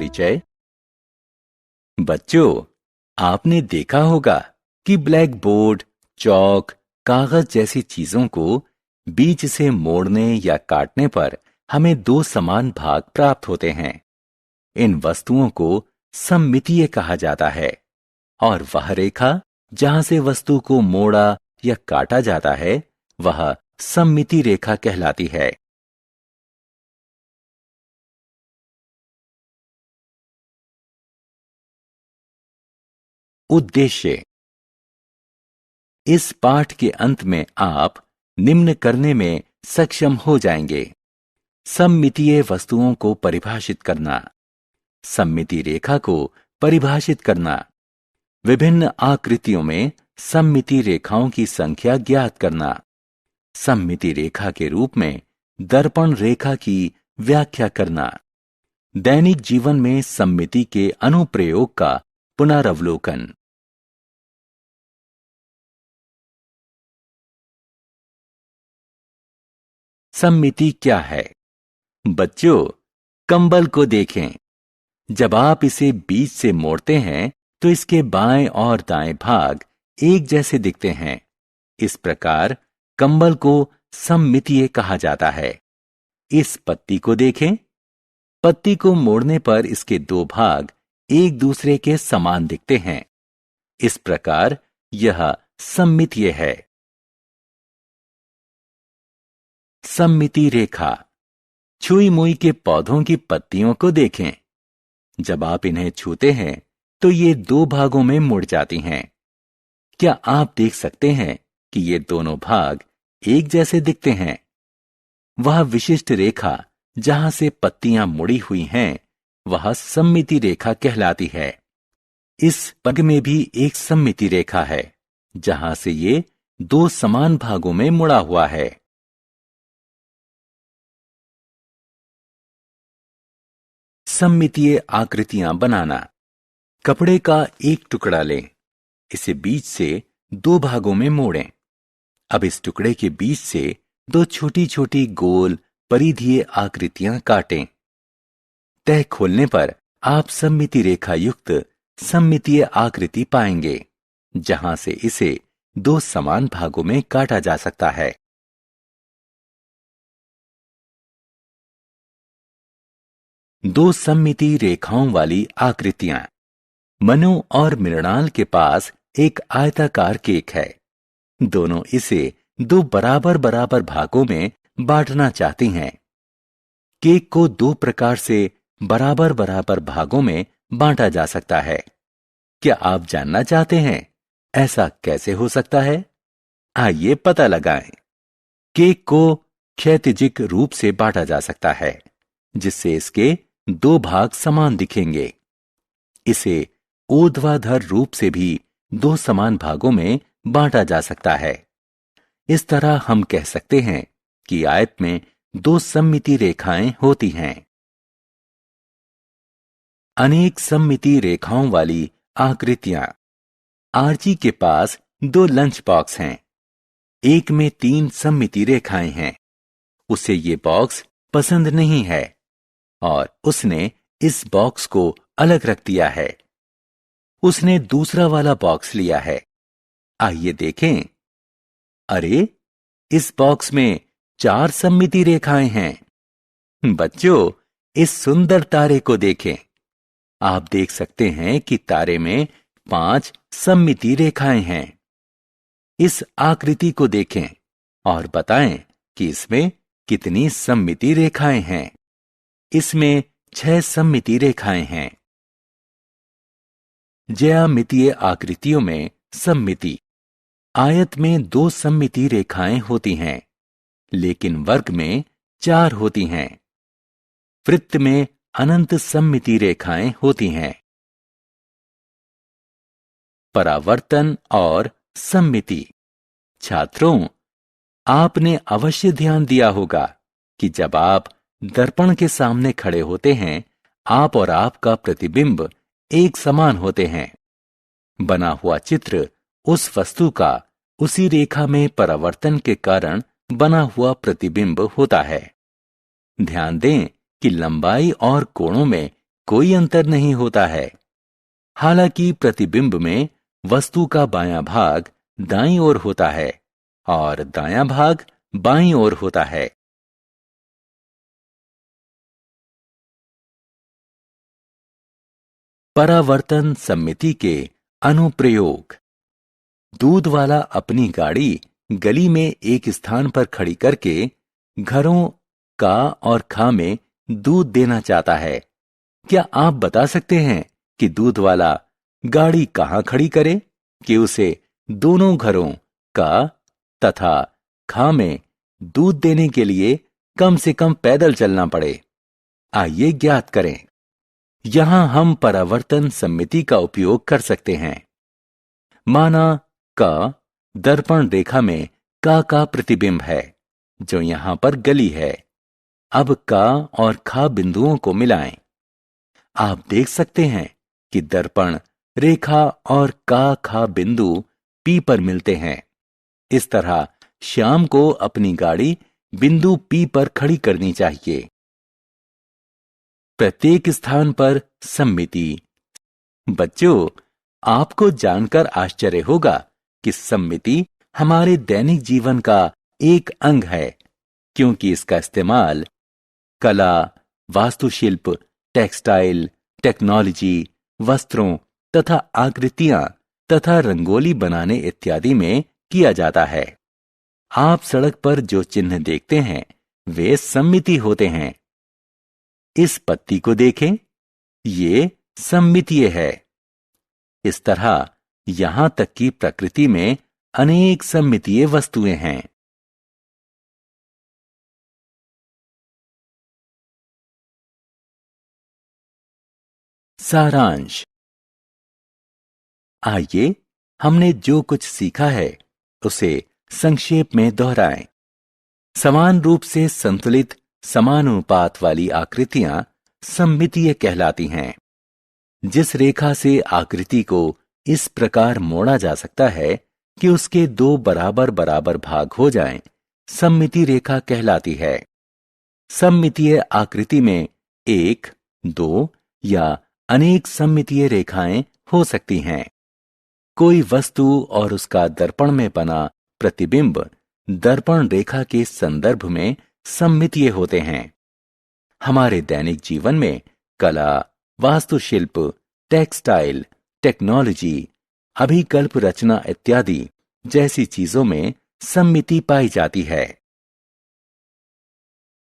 परिचय। बच्चों, आपने देखा होगा कि ब्लैक बोर्ड, चौक, कागज जैसी चीजों को बीच से मोड़ने या काटने पर हमें दो समान भाग प्राप्त होते हैं। इन वस्तुओं को सममितीय कहा जाता है और वह रेखा जहां से वस्तु को मोड़ा या काटा जाता है वह सममिति रेखा कहलाती है। उद्देश्य। इस पाठ के अंत में आप निम्न करने में सक्षम हो जाएंगे: सममितीय वस्तुओं को परिभाषित करना, सममिति रेखा को परिभाषित करना, विभिन्न आकृतियों में सममिति रेखाओं की संख्या ज्ञात करना, सममिति रेखा के रूप में दर्पण रेखा की व्याख्या करना, दैनिक जीवन में सममिति के अनुप्रयोग का पुनरावलोकन। सममिति क्या है? बच्चों, कंबल को देखें। जब आप इसे बीच से मोड़ते हैं तो इसके बाएं और दाएं भाग एक जैसे दिखते हैं। इस प्रकार कंबल को सममितीय कहा जाता है। इस पत्ती को देखें। पत्ती को मोड़ने पर इसके दो भाग एक दूसरे के समान दिखते हैं। इस प्रकार यह सममितीय है। सममिति रेखा। छुई मुई के पौधों की पत्तियों को देखें। जब आप इन्हें छूते हैं तो ये दो भागों में मुड़ जाती हैं। क्या आप देख सकते हैं कि ये दोनों भाग एक जैसे दिखते हैं? वह विशिष्ट रेखा जहां से पत्तियां मुड़ी हुई हैं वह सममिति रेखा कहलाती है। इस पग में भी एक सममिति रेखा है जहां से ये दो समान भागों में मुड़ा हुआ है। सममितीय आकृतियां बनाना। कपड़े का एक टुकड़ा लें। इसे बीच से दो भागों में मोड़ें। अब इस टुकड़े के बीच से दो छोटी छोटी गोल परिधीय आकृतियां काटें। तह खोलने पर आप सममिति रेखा युक्त सममितीय आकृति पाएंगे जहां से इसे दो समान भागों में काटा जा सकता है। दो सममिति रेखाओं वाली आकृतियां। मनु और मृणाल के पास एक आयताकार केक है। दोनों इसे दो बराबर बराबर भागों में बांटना चाहती हैं। केक को दो प्रकार से बराबर बराबर भागों में बांटा जा सकता है। क्या आप जानना चाहते हैं ऐसा कैसे हो सकता है? आइए पता लगाएं। केक को क्षैतिजिक रूप से बांटा जा सकता है जिससे इसके दो भाग समान दिखेंगे। इसे ऊर्ध्वाधर रूप से भी दो समान भागों में बांटा जा सकता है। इस तरह हम कह सकते हैं कि आयत में दो सममिति रेखाएं होती हैं। अनेक सममिति रेखाओं वाली आकृतियां। आर्ची के पास दो लंच बॉक्स हैं। एक में तीन सममिति रेखाएं हैं। उसे ये बॉक्स पसंद नहीं है और उसने इस बॉक्स को अलग रख दिया है। उसने दूसरा वाला बॉक्स लिया है। आइए देखें। अरे, इस बॉक्स में चार सममिति रेखाएं हैं। बच्चों, इस सुंदर तारे को देखें। आप देख सकते हैं कि तारे में 5 सममिति रेखाएं हैं। इस आकृति को देखें और बताएं कि इसमें कितनी सममिति रेखाएं हैं। इसमें 6 सममिति रेखाएं हैं। ज्यामितीय आकृतियों में सममिति। आयत में 2 सममिति रेखाएं होती हैं, लेकिन वर्ग में 4 होती हैं। वृत्त में अनंत सममिति रेखाएं होती हैं। परावर्तन और सममिति। छात्रों, आपने अवश्य ध्यान दिया होगा कि जब आप दर्पण के सामने खड़े होते हैं, आप और आपका प्रतिबिंब एक समान होते हैं। बना हुआ चित्र उस वस्तु का उसी रेखा में परावर्तन के कारण बना हुआ प्रतिबिंब होता है। ध्यान दें कि लंबाई और कोणों में कोई अंतर नहीं होता है। हालांकि प्रतिबिंब में वस्तु का बायां भाग दाईं ओर होता है और दायां भाग बाईं ओर होता है। परावर्तन सममिति के अनुप्रयोग। दूध वाला अपनी गाड़ी गली में एक स्थान पर खड़ी करके घरों का और खा में दूध देना चाहता है। क्या आप बता सकते हैं कि दूध वाला गाड़ी कहां खड़ी करे कि उसे दोनों घरों का तथा खा में दूध देने के लिए कम से कम पैदल चलना पड़े? आइए ज्ञात करें। यहां हम परावर्तन सममिति का उपयोग कर सकते हैं। माना का दर्पण रेखा में का प्रतिबिंब है जो यहां पर गली है। अब का और खा बिंदुओं को मिलाएं। आप देख सकते हैं कि दर्पण रेखा और का खा बिंदु पी पर मिलते हैं। इस तरह श्याम को अपनी गाड़ी बिंदु पी पर खड़ी करनी चाहिए। प्रत्येक स्थान पर सममिति। बच्चों, आपको जानकर आश्चर्य होगा कि सममिति हमारे दैनिक जीवन का एक अंग है, क्योंकि इसका इस्तेमाल कला, वास्तुशिल्प, टेक्सटाइल, टेक्नोलॉजी, वस्त्रों तथा आकृतियां तथा रंगोली बनाने इत्यादि में किया जाता है। आप सड़क पर जो चिन्ह देखते हैं वे सममिति होते हैं। इस पत्ती को देखें, ये सममितीय है। इस तरह यहां तक कि प्रकृति में अनेक सममितीय वस्तुएं हैं। सारांश। आइए हमने जो कुछ सीखा है उसे संक्षेप में दोहराएं। समान रूप से संतुलित समानुपात वाली आकृतियां सममितीय कहलाती हैं। जिस रेखा से आकृति को इस प्रकार मोड़ा जा सकता है कि उसके दो बराबर बराबर भाग हो जाएं, सममिति रेखा कहलाती है। सममितीय आकृति में एक, दो या अनेक सममितीय रेखाएं हो सकती हैं। कोई वस्तु और उसका दर्पण में बना प्रतिबिंब दर्पण रेखा के संदर्भ में सममितीय होते हैं। हमारे दैनिक जीवन में कला, वास्तुशिल्प, टेक्सटाइल, टेक्नोलॉजी, अभिकल्प रचना इत्यादि जैसी चीजों में सममिति पाई जाती है।